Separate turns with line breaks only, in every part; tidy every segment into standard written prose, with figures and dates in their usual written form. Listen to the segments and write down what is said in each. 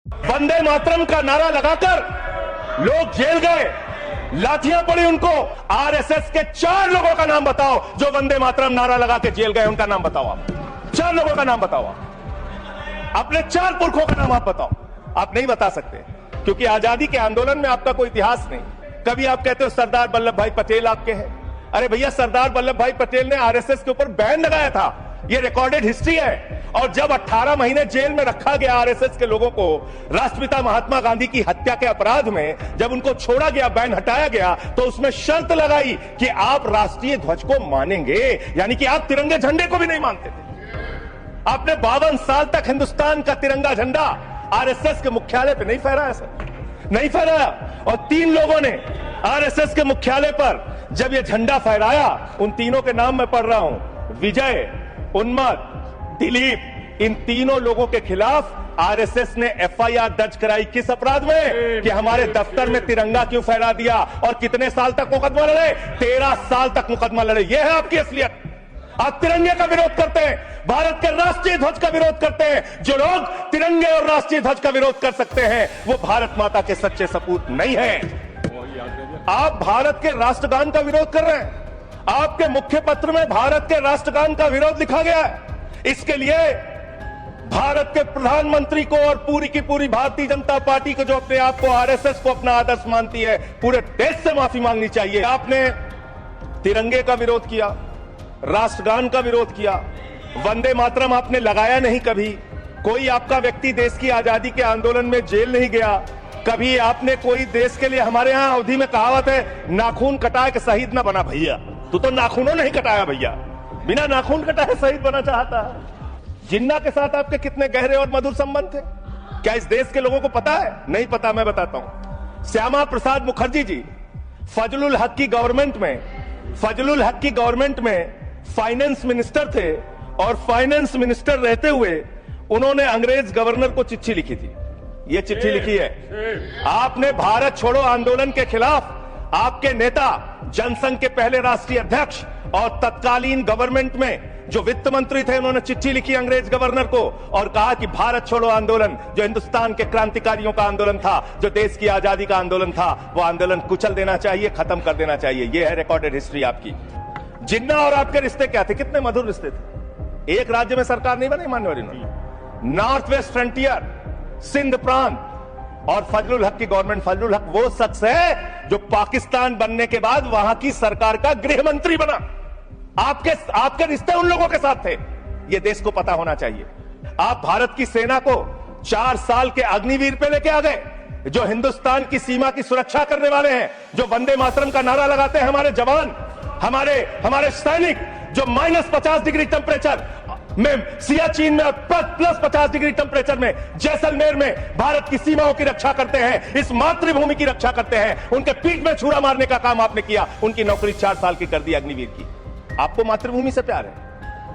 वंदे मातरम का नारा लगाकर लोग जेल गए, लाठियां पड़ी उनको। आरएसएस के 4 लोगों का नाम बताओ जो वंदे मातरम नारा लगा के जेल गए, उनका नाम बताओ आप। 4 लोगों का नाम बताओ आप। अपने 4 पुरखों का नाम आप बताओ। आप नहीं बता सकते क्योंकि आजादी के आंदोलन में आपका कोई इतिहास नहीं। कभी आप कहते हो सरदार वल्लभ भाई पटेल आपके हैं। अरे भैया, सरदार वल्लभ भाई पटेल ने आरएसएस के ऊपर बैन लगाया था, ये रिकॉर्डेड हिस्ट्री है। और जब 18 महीने जेल में रखा गया आरएसएस के लोगों को राष्ट्रपिता महात्मा गांधी की हत्या के अपराध में, जब उनको छोड़ा गया, बैन हटाया गया, तो उसमें शर्त लगाई कि आप राष्ट्रीय ध्वज को मानेंगे, यानी कि आप तिरंगे झंडे को भी नहीं मानते थे। आपने 52 साल तक हिंदुस्तान का तिरंगा झंडा आरएसएस के मुख्यालय पे नहीं फहराया सर, नहीं फहराया। और 3 लोगों ने आरएसएस के मुख्यालय पर जब ये झंडा फहराया, उन तीनों के नाम मैं पढ़ रहा हूं, विजय, उन्मत्त, दिलीप, इन तीनों लोगों के खिलाफ आरएसएस ने एफआईआर दर्ज कराई। किस अपराध में? कि हमारे दफ्तर में तिरंगा क्यों फहरा दिया। और कितने साल तक मुकदमा लड़े? 13 साल तक मुकदमा लड़े। यह है आपकी असलियत। आप तिरंगे का विरोध करते हैं, भारत के राष्ट्रीय ध्वज का विरोध करते हैं। जो लोग तिरंगे और राष्ट्रीय ध्वज का विरोध कर सकते हैं वो भारत माता के सच्चे सपूत नहीं है। आप भारत के राष्ट्रगान का विरोध कर रहे हैं। आपके मुख्य पत्र में भारत के राष्ट्रगान का विरोध लिखा गया है। इसके लिए भारत के प्रधानमंत्री को और पूरी की पूरी भारतीय जनता पार्टी को, जो अपने आप को आरएसएस को अपना आदर्श मानती है, पूरे देश से माफी मांगनी चाहिए। आपने तिरंगे का विरोध किया, राष्ट्रगान का विरोध किया, वंदे मातरम आपने लगाया नहीं कभी। कोई आपका व्यक्ति देश की आजादी के आंदोलन में जेल नहीं गया। कभी आपने कोई देश के लिए, हमारे यहां अवधि में कहावत है, नाखून कटाए के शहीद ना बना भैया। तू तो नाखूनों नहीं कटाया भैया, बिना नाखून कटाए शहीद बना चाहता है। जिन्ना के साथ आपके कितने गहरे और मधुर संबंध थे, क्या इस देश के लोगों को पता है? नहीं पता, मैं बताता हूं। श्यामा प्रसाद मुखर्जी जी फजलुल हक की गवर्नमेंट में फाइनेंस मिनिस्टर थे, और फाइनेंस मिनिस्टर रहते हुए उन्होंने अंग्रेज गवर्नर को चिट्ठी लिखी थी। ये चिट्ठी लिखी है। आपने भारत छोड़ो आंदोलन के खिलाफ आपके नेता, जनसंघ के पहले राष्ट्रीय अध्यक्ष और तत्कालीन गवर्नमेंट में जो वित्त मंत्री थे, उन्होंने चिट्ठी लिखी अंग्रेज गवर्नर को और कहा कि भारत छोड़ो आंदोलन, जो हिंदुस्तान के क्रांतिकारियों का आंदोलन था, जो देश की आजादी का आंदोलन था, वो आंदोलन कुचल देना चाहिए, खत्म कर देना चाहिए। ये है रिकॉर्डेड हिस्ट्री आपकी। जिन्ना और आपके रिश्ते क्या थे? कितने मधुर रिश्ते थे। एक राज्य में सरकार नहीं बनी मान्यवर इन्होंने। नॉर्थ वेस्ट फ्रंटियर, सिंध प्रांत और फजलुल हक की गवर्नमेंट। फजलुल हक वो शख्स है जो पाकिस्तान बनने के बाद वहां की सरकार का गृह मंत्री बना। आपके रिश्ते उन लोगों के साथ थे, ये देश को पता होना चाहिए। आप भारत की सेना को 4 साल के अग्निवीर पे लेके आ गए, जो हिंदुस्तान की सीमा की सुरक्षा करने वाले हैं, जो वंदे मातरम का नारा लगाते हैं हमारे जवान, हमारे सैनिक, जो -50 डिग्री टेम्परेचर में सियाचिन में, प्लस 50 डिग्री टेम्परेचर में जैसलमेर में भारत की सीमाओं की रक्षा करते हैं, इस मातृभूमि की रक्षा करते हैं। उनके पीठ में छुरा मारने का काम आपने किया, उनकी नौकरी 4 साल की कर दी अग्निवीर की। आपको मातृभूमि से प्यार है,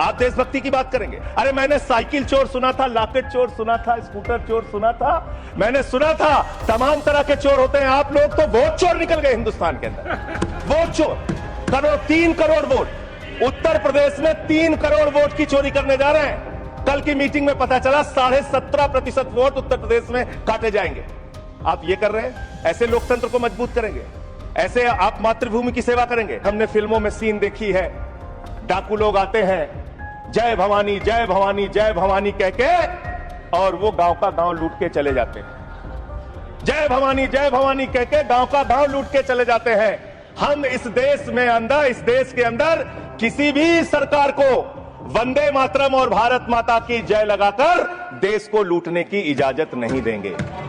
आप देशभक्ति की बात करेंगे। अरे मैंने साइकिल चोर सुना था, लॉकेट चोर सुना था, स्कूटर चोर सुना था, मैंने सुना था तमाम तरह के चोर होते हैं। आप लोग तो वोट चोर निकल गए हिंदुस्तान के अंदर। वोट चोर, 3 करोड़ वोट उत्तर प्रदेश में 3 करोड़ वोट की चोरी करने जा रहे हैं। कल की मीटिंग में पता चला 17.5% वोट उत्तर प्रदेश में काटे जाएंगे। आप ये कर रहे हैं, ऐसे लोकतंत्र को मजबूत करेंगे? ऐसे आप मातृभूमि की सेवा करेंगे? हमने फिल्मों में सीन देखी है, डाकू लोग आते हैं, जय भवानी जय भवानी जय भवानी कह के, और वो गांव का गांव लूट के चले जाते हैं। जय भवानी कह के गांव का गांव लूट के चले जाते हैं। हम इस देश के अंदर किसी भी सरकार को वंदे मातरम और भारत माता की जय लगाकर देश को लूटने की इजाजत नहीं देंगे।